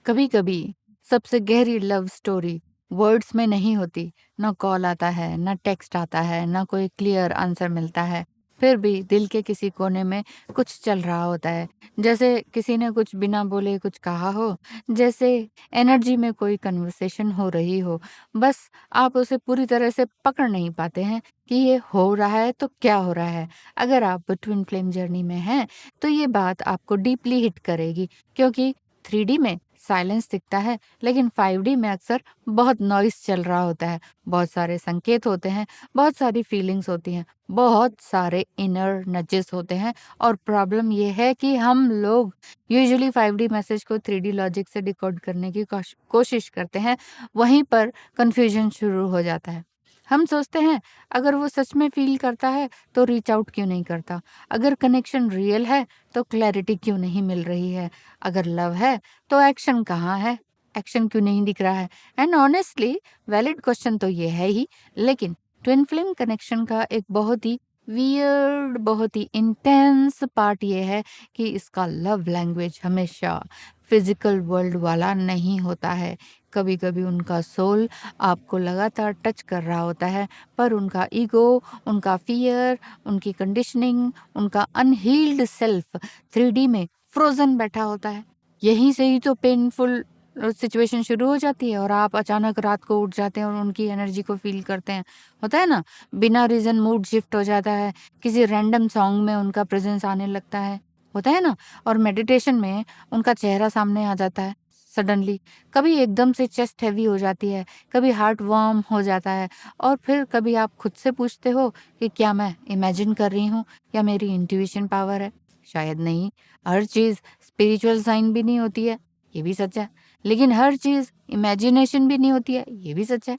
कभी-कभी सबसे गहरी लव स्टोरी वर्ड्स में नहीं होती। ना कॉल आता है, ना टेक्स्ट आता है, ना कोई क्लियर आंसर मिलता है। फिर भी दिल के किसी कोने में कुछ चल रहा होता है। जैसे किसी ने कुछ बिना बोले कुछ कहा हो, जैसे एनर्जी में कोई कन्वर्सेशन हो रही हो। बस आप उसे पूरी तरह से पकड़ नहीं पाते हैं कि ये हो रहा है तो क्या हो रहा है। अगर आप ट्विन फ्लेम जर्नी में हैं, तो ये बात आपको डीपली हिट करेगी, क्योंकि 3D में साइलेंस दिखता है, लेकिन 5D में अक्सर बहुत नॉइस चल रहा होता है। बहुत सारे संकेत होते हैं, बहुत सारी फीलिंग्स होती हैं, बहुत सारे इनर नजेस होते हैं। और प्रॉब्लम ये है कि हम लोग यूजुअली 5D मैसेज को 3D लॉजिक से डिकोड करने की कोशिश करते हैं। वहीं पर कंफ्यूजन शुरू हो जाता है। हम सोचते हैं, अगर वो सच में फील करता है तो रीच आउट क्यों नहीं करता? अगर कनेक्शन रियल है तो क्लैरिटी क्यों नहीं मिल रही है? अगर लव है तो एक्शन कहाँ है? एक्शन क्यों नहीं दिख रहा है? एंड ऑनेस्टली वैलिड क्वेश्चन तो ये है ही, लेकिन ट्विन फ्लेम कनेक्शन का एक बहुत ही वियर्ड, बहुत ही इंटेंस पार्ट ये है कि इसका लव लैंग्वेज हमेशा फिजिकल वर्ल्ड वाला नहीं होता है। कभी-कभी उनका सोल आपको लगातार टच कर रहा होता है, पर उनका ईगो, उनका फियर, उनकी कंडीशनिंग, उनका अनहील्ड सेल्फ 3D में फ्रोजन बैठा होता है। यहीं से ही तो पेनफुल सिचुएशन शुरू हो जाती है और आप अचानक रात को उठ जाते हैं और उनकी एनर्जी को फील करते हैं। होता है ना? बिना रीज़न मूड शिफ्ट हो जाता है, किसी रैंडम सॉन्ग में उनका प्रेज़ेंस आने लगता है। होता है ना? और मेडिटेशन में उनका चेहरा सामने आ जाता है सडनली। कभी एकदम से चेस्ट हेवी हो जाती है, कभी हार्ट वार्म हो जाता है, और फिर कभी आप खुद से पूछते हो कि क्या मैं इमेजिन कर रही हूँ या मेरी इंट्यूइशन पावर है? शायद नहीं। हर चीज़ स्पिरिचुअल साइन भी नहीं होती है, ये भी सच है। लेकिन हर चीज़ इमेजिनेशन भी नहीं होती है, ये भी सच है।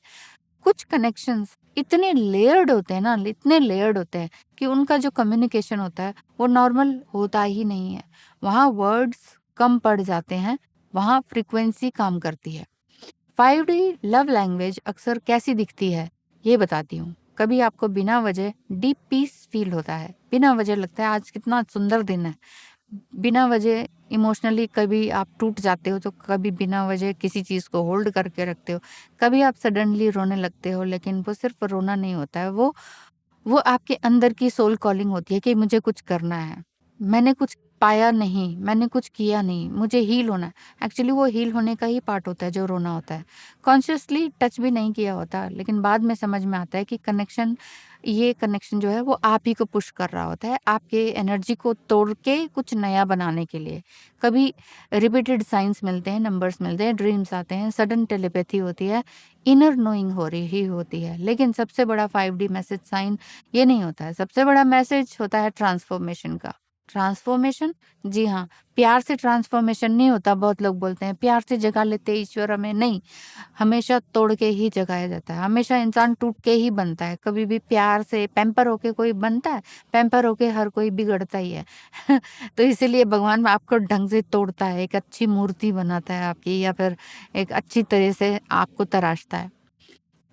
कुछ कनेक्शंस इतने लेयर्ड होते हैं ना, इतने लेयर्ड होते हैं कि उनका जो कम्युनिकेशन होता है वो नॉर्मल होता ही नहीं है। वहाँ वर्ड्स कम पड़ जाते हैं, वहाँ फ्रीक्वेंसी काम करती है। 5D लव लैंग्वेज अक्सर कैसी दिखती है, ये बताती हूँ। कभी आपको बिना वजह डीप पीस फील होता है, बिना वजह लगता है आज कितना सुंदर दिन है। बिना वजह इमोशनली कभी आप टूट जाते हो, तो कभी बिना वजह किसी चीज़ को होल्ड करके रखते हो। कभी आप सडनली रोने लगते हो, लेकिन वो सिर्फ रोना नहीं होता है, वो आपके अंदर की सोल कॉलिंग होती है कि मुझे कुछ करना है। मैंने कुछ पाया नहीं, मैंने कुछ किया नहीं, मुझे हील होना है। एक्चुअली वो हील होने का ही पार्ट होता है जो रोना होता है। कॉन्शियसली टच भी नहीं किया होता, लेकिन बाद में समझ में आता है कि ये कनेक्शन जो है वो आप ही को पुश कर रहा होता है, आपके एनर्जी को तोड़ के कुछ नया बनाने के लिए। कभी रिपीटेड साइन्स मिलते हैं, नंबर्स मिलते हैं, ड्रीम्स आते हैं, सडन टेलीपैथी होती है, इनर नोइंग हो रही होती है। लेकिन सबसे बड़ा 5D मैसेज साइन ये नहीं होता है। सबसे बड़ा मैसेज होता है ट्रांसफॉर्मेशन का। ट्रांसफॉर्मेशन? जी हाँ, प्यार से ट्रांसफॉर्मेशन नहीं होता। बहुत लोग बोलते हैं प्यार से जगा लेते ईश्वर हमें, नहीं, हमेशा तोड़ के ही जगाया जाता है। हमेशा इंसान टूट के ही बनता है। कभी भी प्यार से पैम्पर होके कोई बनता है? पैम्पर होके हर कोई बिगड़ता ही है। तो इसीलिए भगवान आपको ढंग से तोड़ता है, एक अच्छी मूर्ति बनाता है आपकी, या फिर एक अच्छी तरह से आपको तराशता है।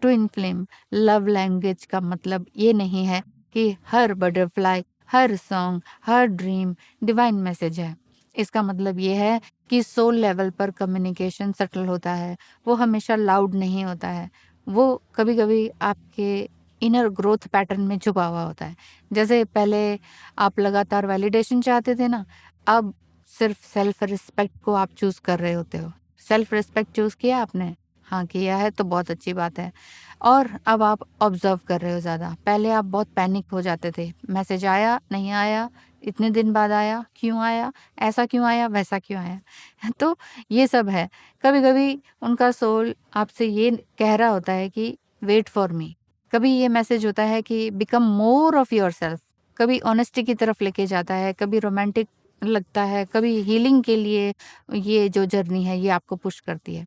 ट्विन फ्लेम लव लैंग्वेज का मतलब ये नहीं है कि हर बटरफ्लाई, हर सॉन्ग, हर ड्रीम डिवाइन मैसेज है। इसका मतलब ये है कि सोल लेवल पर कम्युनिकेशन सटल होता है। वो हमेशा लाउड नहीं होता है। वो कभी-कभी आपके इनर ग्रोथ पैटर्न में छुपा हुआ होता है। जैसे पहले आप लगातार वैलिडेशन चाहते थे ना, अब सिर्फ सेल्फ रिस्पेक्ट को आप चूज़ कर रहे होते हो। सेल्फ रिस्पेक्ट चूज़ किया आपने? हाँ, किया है तो बहुत अच्छी बात है। और अब आप ऑब्ज़र्व कर रहे हो ज़्यादा। पहले आप बहुत पैनिक हो जाते थे। मैसेज आया, नहीं आया, इतने दिन बाद आया, क्यों आया, ऐसा क्यों आया, वैसा क्यों आया? तो ये सब है। कभी-कभी उनका सोल आपसे ये कह रहा होता है कि वेट फॉर मी। कभी ये मैसेज होता है कि बिकम मोर ऑफ योरसेल्फ। कभी ऑनेस्टी की तरफ लेके जाता है, कभी रोमांटिक लगता है, कभी हीलिंग के लिए ये जो जर्नी है ये आपको पुश करती है।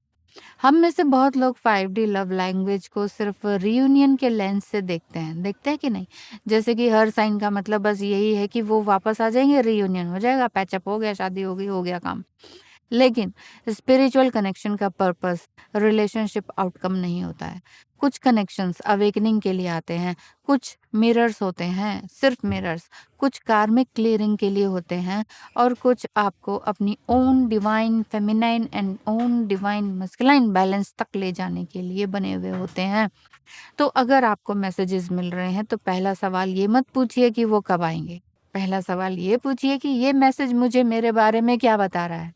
हम में से बहुत लोग 5D लव लैंग्वेज को सिर्फ रियूनियन के लेंस से देखते हैं कि नहीं? जैसे कि हर साइन का मतलब बस यही है कि वो वापस आ जाएँगे, रियूनियन हो जाएगा, पैचअप हो गया, शादी हो गई, हो गया काम। लेकिन स्पिरिचुअल कनेक्शन का पर्पस रिलेशनशिप आउटकम नहीं होता है। कुछ कनेक्शंस अवेकनिंग के लिए आते हैं, कुछ मिरर्स होते हैं, सिर्फ मिरर्स, कुछ कार्मिक क्लियरिंग के लिए होते हैं, और कुछ आपको अपनी own divine feminine and own divine masculine balance तक ले जाने के लिए बने हुए होते हैं। तो अगर आपको मैसेजेस मिल रहे हैं तो पहला सवाल ये मत पूछिए कि वो कब आएंगे। पहला सवाल ये पूछिए कि ये मैसेज मुझे मेरे बारे में क्या बता रहा है।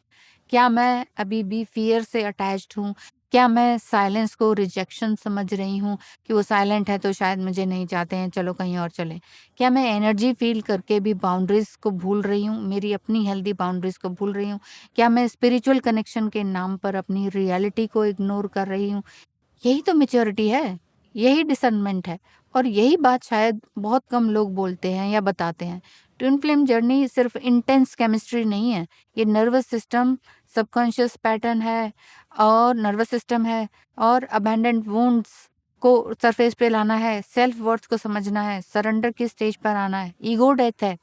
क्या मैं अभी भी फ़ियर से अटैच्ड हूँ? क्या मैं साइलेंस को रिजेक्शन समझ रही हूँ कि वो साइलेंट है तो शायद मुझे नहीं चाहते हैं, चलो कहीं और चलें? क्या मैं एनर्जी फ़ील करके भी बाउंड्रीज़ को भूल रही हूँ, मेरी अपनी हेल्दी बाउंड्रीज़ को भूल रही हूँ? क्या मैं स्पिरिचुअल कनेक्शन के नाम पर अपनी रियलिटी को इग्नोर कर रही हूँ? यही तो मैच्योरिटी है, यही डिसर्नमेंट है, और यही बात शायद बहुत कम लोग बोलते हैं या बताते हैं। ट्विन फ्लेम जर्नी सिर्फ इंटेंस केमिस्ट्री नहीं है, ये नर्वस सिस्टम, सबकॉन्शियस पैटर्न है, और नर्वस सिस्टम है, और अबैंडन्ड वुंड्स को सरफेस पे लाना है, सेल्फ वर्थ को समझना है, सरेंडर की स्टेज पर आना है, ईगो डेथ है।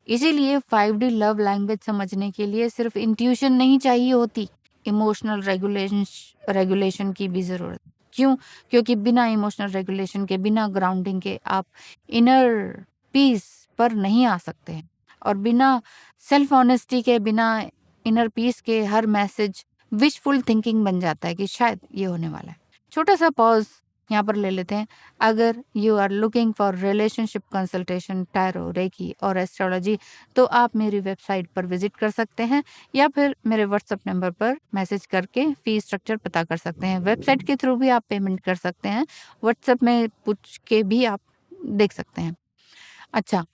इसीलिए 5D लव लैंग्वेज समझने के लिए सिर्फ इंट्यूशन नहीं चाहिए होती, इमोशनल रेगुलेशन की भी ज़रूरत। क्यों? क्योंकि बिना इमोशनल रेगुलेशन के, बिना ग्राउंडिंग के आप इनर पीस पर नहीं आ सकते हैं, और बिना सेल्फ ऑनेस्टी के, बिना इनर पीस के हर मैसेज विशफुल थिंकिंग बन जाता है कि शायद ये होने वाला है। छोटा सा पॉज यहाँ पर ले लेते हैं। अगर you are looking for relationship consultation, tarot, reiki और एस्ट्रोलॉजी, तो आप मेरी वेबसाइट पर विजिट कर सकते हैं, या फिर मेरे व्हाट्सएप नंबर पर मैसेज करके फी स्ट्रक्चर पता कर सकते हैं। वेबसाइट के थ्रू भी आप पेमेंट कर सकते हैं, व्हाट्सएप में पूछ के भी आप देख सकते हैं। अच्छा,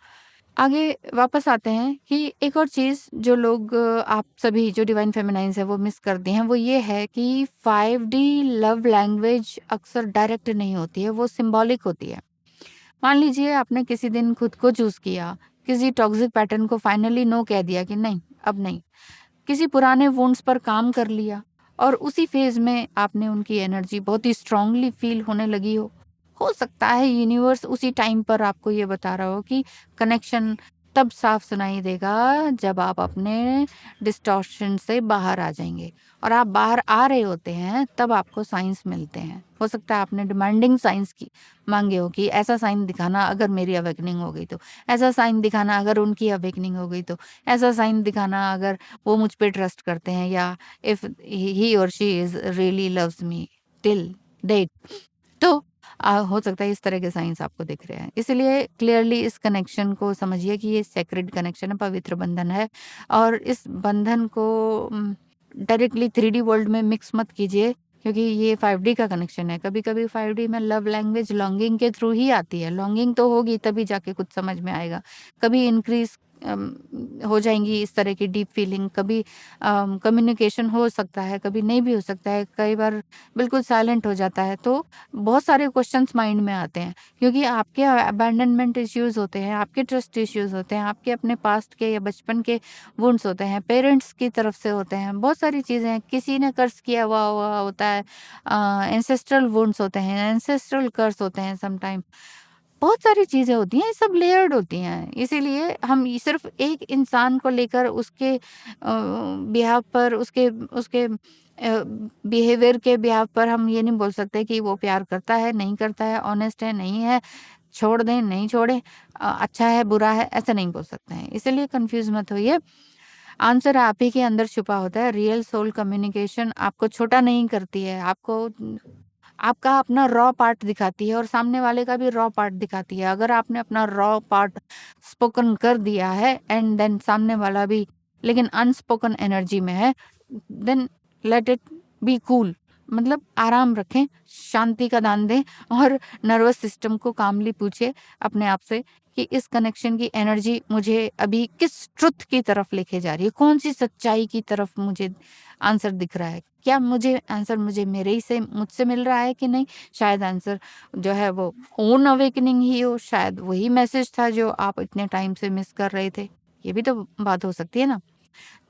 आगे वापस आते हैं कि एक और चीज़ जो लोग, आप सभी जो डिवाइन फेमिनाइन्स है वो मिस करती हैं, वो ये है कि 5D लव लैंग्वेज अक्सर डायरेक्ट नहीं होती है, वो सिंबॉलिक होती है। मान लीजिए आपने किसी दिन खुद को चूज़ किया, किसी टॉक्सिक पैटर्न को फाइनली नो कह दिया कि नहीं, अब नहीं। किसी पुराने वुंड्स पर काम कर लिया, और उसी फेज़ में आपने उनकी एनर्जी बहुत ही स्ट्रांगली फ़ील होने लगी हो। हो सकता है यूनिवर्स उसी टाइम पर आपको ये बता रहा हो कि कनेक्शन तब साफ सुनाई देगा जब आप अपने डिस्टॉर्शन से बाहर आ जाएँगे, और आप बाहर आ रहे होते हैं तब आपको साइंस मिलते हैं। हो सकता है आपने डिमांडिंग साइंस की माँगे हो कि ऐसा साइन दिखाना अगर मेरी अवेकनिंग हो गई तो, ऐसा साइन दिखाना अगर उनकी अवेकनिंग हो गई तो, ऐसा साइन दिखाना अगर वो मुझ पे ट्रस्ट करते हैं, या इफ ही और she is really loves me till date. तो हो सकता है इस तरह के साइंस आपको दिख रहे हैं। इसलिए क्लियरली इस कनेक्शन को समझिए कि ये सेक्रेड कनेक्शन है, पवित्र बंधन है, और इस बंधन को डायरेक्टली 3D वर्ल्ड में मिक्स मत कीजिए, क्योंकि ये 5D का कनेक्शन है। कभी-कभी 5D में लव लैंग्वेज लॉन्गिंग के थ्रू ही आती है। लॉन्गिंग तो होगी तभी जाके कुछ समझ में आएगा। कभी इंक्रीज़ हो जाएँगी इस तरह की डीप फीलिंग, कभी कम्युनिकेशन हो सकता है, कभी नहीं भी हो सकता है, कई बार बिल्कुल साइलेंट हो जाता है। तो बहुत सारे क्वेश्चंस माइंड में आते हैं, क्योंकि आपके अबैंडनमेंट इश्यूज़ होते हैं, आपके ट्रस्ट इश्यूज़ होते हैं, आपके अपने पास्ट के या बचपन के वुंड्स होते हैं, पेरेंट्स की तरफ से होते हैं, बहुत सारी चीज़ें हैं, किसी ने कर्स किया हुआ होता है, एंसेस्ट्रल वुंड्स होते हैं, एंसेस्ट्रल कर्स होते हैं समटाइम। बहुत सारी चीज़ें होती हैं, ये सब लेयर्ड होती हैं। इसीलिए हम ये सिर्फ़ एक इंसान को लेकर उसके बिहाफ़ पर, उसके उसके बिहेवियर के बिहाफ़ पर हम ये नहीं बोल सकते कि वो प्यार करता है, नहीं करता है, ऑनेस्ट है, नहीं है, छोड़ दें, नहीं छोड़ें, अच्छा है, बुरा है, ऐसा नहीं बोल सकते हैं। इसीलिए कन्फ्यूज़ मत होइए। आंसर आप ही के अंदर छुपा होता है। रियल सोल कम्युनिकेशन आपको छोटा नहीं करती है, आपको आपका अपना रॉ पार्ट दिखाती है, और सामने वाले का भी रॉ पार्ट दिखाती है। अगर आपने अपना रॉ पार्ट स्पोकन कर दिया है, एंड देन सामने वाला भी लेकिन अनस्पोकन एनर्जी में है, then let it be cool. मतलब आराम रखें, शांति का दान दें, और नर्वस सिस्टम को कामली पूछिए अपने आप से कि इस कनेक्शन की एनर्जी मुझे अभी किस ट्रुथ की तरफ लेके जा रही है, कौन सी सच्चाई की तरफ मुझे आंसर दिख रहा है। क्या मुझे आंसर मुझे मेरे ही से मुझसे मिल रहा है कि नहीं? शायद आंसर जो है वो ओन अवेकनिंग ही हो, शायद वही मैसेज था जो आप इतने टाइम से मिस कर रहे थे। ये भी तो बात हो सकती है ना?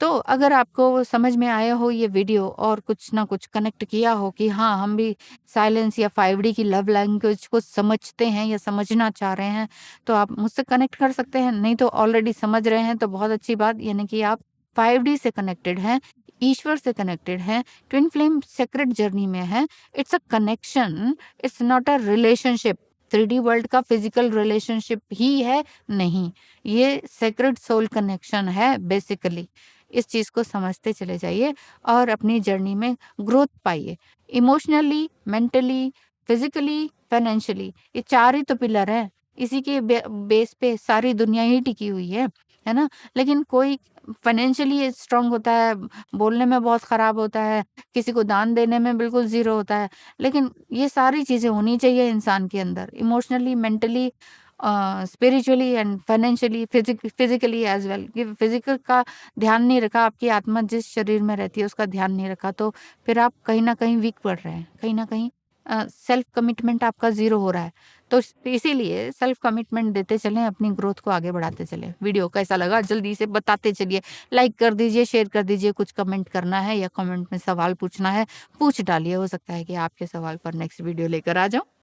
तो अगर आपको समझ में आया हो ये वीडियो, और कुछ ना कुछ कनेक्ट किया हो कि हाँ, हम भी साइलेंस या 5D की लव लैंग्वेज को समझते हैं या समझना चाह रहे हैं, तो आप मुझसे कनेक्ट कर सकते हैं। नहीं तो ऑलरेडी समझ रहे हैं तो बहुत अच्छी बात, यानी कि आप 5D से कनेक्टेड हैं, ईश्वर से कनेक्टेड हैं, ट्विन फ्लेम सेक्रेट जर्नी में है। It's a connection, it's not a relationship. 3D world का फिजिकल रिलेशनशिप ही है नहीं, ये सेक्रेट सोल कनेक्शन है बेसिकली। इस चीज़ को समझते चले जाइए और अपनी जर्नी में ग्रोथ पाइए। इमोशनली, मेंटली, फिजिकली, फाइनेंशियली, ये 4 ही तो पिलर हैं। इसी के बेस पे सारी दुनिया ही टिकी हुई है ना? लेकिन कोई फाइनेंशियली स्ट्रांग होता है, बोलने में बहुत खराब होता है, किसी को दान देने में बिल्कुल ज़ीरो होता है। लेकिन ये सारी चीज़ें होनी चाहिए इंसान के अंदर, emotionally, mentally, spiritually and financially, physically as well. कि फिज़िकल का ध्यान नहीं रखा, आपकी आत्मा जिस शरीर में रहती है उसका ध्यान नहीं रखा, तो फिर आप कहीं न कहीं वीक पड़ रहे हैं, कहीं न कहीं सेल्फ कमिटमेंट आपका ज़ीरो हो रहा है। तो इसीलिए सेल्फ कमिटमेंट देते चलें, अपनी ग्रोथ को आगे बढ़ाते चलें। वीडियो कैसा लगा जल्दी से बताते चलिए, लाइक कर दीजिए, शेयर कर दीजिए, कुछ कमेंट करना है या कमेंट में सवाल पूछना है, पूछ डालिए, हो सकता है कि आपके सवाल पर नेक्स्ट वीडियो लेकर आ जाऊँ।